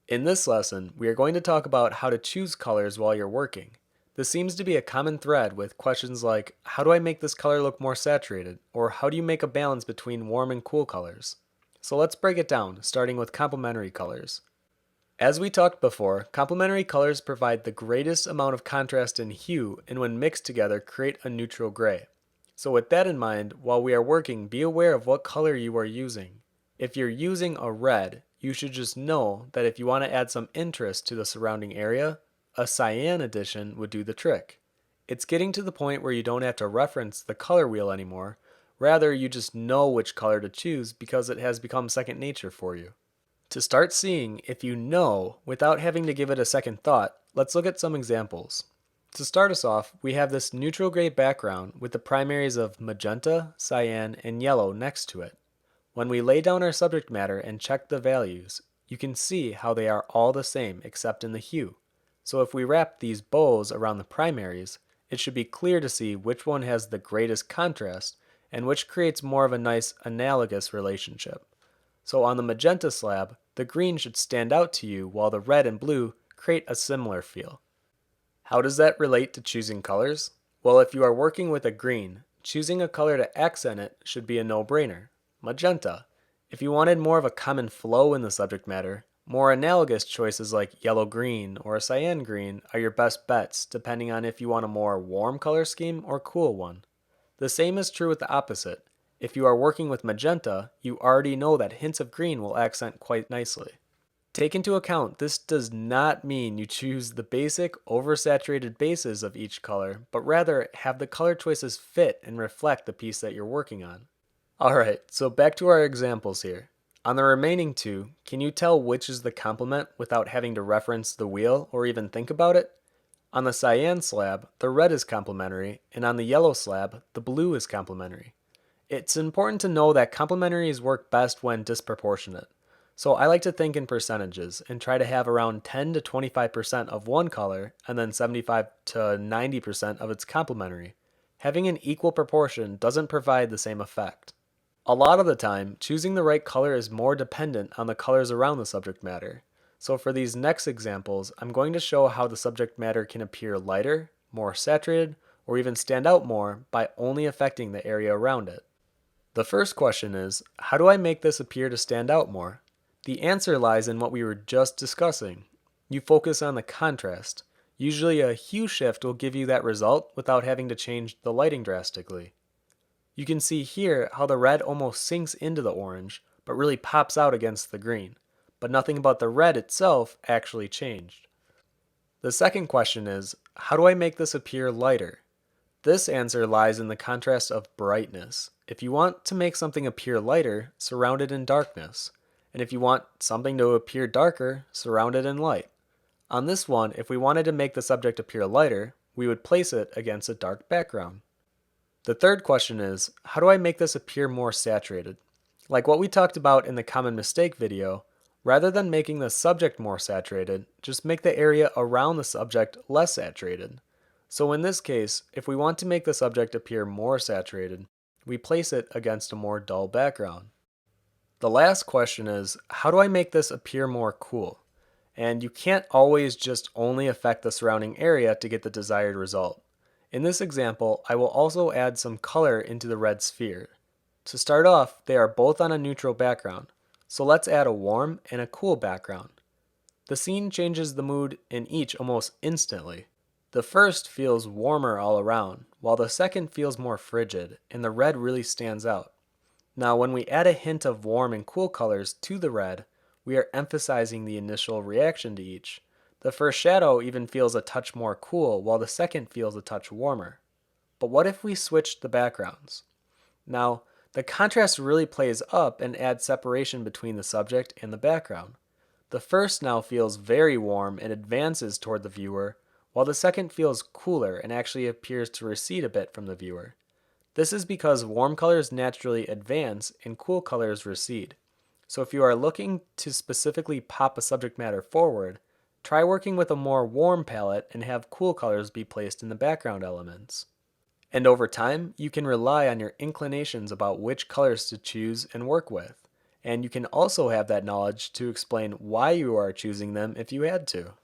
In this lesson, we are going to talk about how to choose colors while you're working. This seems to be a common thread with questions like, how do I make this color look more saturated? Or how do you make a balance between warm and cool colors? So let's break it down, starting with complementary colors. As we talked before, complementary colors provide the greatest amount of contrast in hue and when mixed together create a neutral gray. So with that in mind, while we are working, be aware of what color you are using. If you're using a red, you should just know that if you want to add some interest to the surrounding area, a cyan addition would do the trick. It's getting to the point where you don't have to reference the color wheel anymore, rather you just know which color to choose because it has become second nature for you. To start seeing if you know without having to give it a second thought, let's look at some examples. To start us off, we have this neutral gray background with the primaries of magenta, cyan, and yellow next to it. When we lay down our subject matter and check the values, you can see how they are all the same except in the hue. So if we wrap these bows around the primaries, it should be clear to see which one has the greatest contrast and which creates more of a nice analogous relationship. So on the magenta slab, the green should stand out to you while the red and blue create a similar feel. How does that relate to choosing colors? Well, if you are working with a green, choosing a color to accent it should be a no-brainer. Magenta. If you wanted more of a common flow in the subject matter, more analogous choices like yellow-green or cyan-green are your best bets depending on if you want a more warm color scheme or cool one. The same is true with the opposite. If you are working with magenta, you already know that hints of green will accent quite nicely. Take into account this does not mean you choose the basic oversaturated bases of each color, but rather have the color choices fit and reflect the piece that you're working on. Alright, so back to our examples here. On the remaining two, can you tell which is the complement without having to reference the wheel or even think about it? On the cyan slab, the red is complementary, and on the yellow slab, the blue is complementary. It's important to know that complementaries work best when disproportionate. So I like to think in percentages and try to have around 10 to 25% of one color and then 75 to 90% of its complementary. Having an equal proportion doesn't provide the same effect. A lot of the time, choosing the right color is more dependent on the colors around the subject matter. So for these next examples, I'm going to show how the subject matter can appear lighter, more saturated, or even stand out more by only affecting the area around it. The first question is, how do I make this appear to stand out more? The answer lies in what we were just discussing. You focus on the contrast. Usually a hue shift will give you that result without having to change the lighting drastically. You can see here how the red almost sinks into the orange, but really pops out against the green. But nothing about the red itself actually changed. The second question is, how do I make this appear lighter? This answer lies in the contrast of brightness. If you want to make something appear lighter, surround it in darkness. And if you want something to appear darker, surround it in light. On this one, if we wanted to make the subject appear lighter, we would place it against a dark background. The third question is, how do I make this appear more saturated? Like what we talked about in the common mistake video, rather than making the subject more saturated, just make the area around the subject less saturated. So in this case, if we want to make the subject appear more saturated, we place it against a more dull background. The last question is, how do I make this appear more cool? And you can't always just only affect the surrounding area to get the desired result. In this example, I will also add some color into the red sphere. To start off, they are both on a neutral background, so let's add a warm and a cool background. The scene changes the mood in each almost instantly. The first feels warmer all around, while the second feels more frigid, and the red really stands out. Now when we add a hint of warm and cool colors to the red, we are emphasizing the initial reaction to each. The first shadow even feels a touch more cool, while the second feels a touch warmer. But what if we switched the backgrounds? Now, the contrast really plays up and adds separation between the subject and the background. The first now feels very warm and advances toward the viewer, while the second feels cooler and actually appears to recede a bit from the viewer. This is because warm colors naturally advance and cool colors recede. So if you are looking to specifically pop a subject matter forward, try working with a more warm palette and have cool colors be placed in the background elements. And over time, you can rely on your inclinations about which colors to choose and work with. and you can also have that knowledge to explain why you are choosing them if you had to.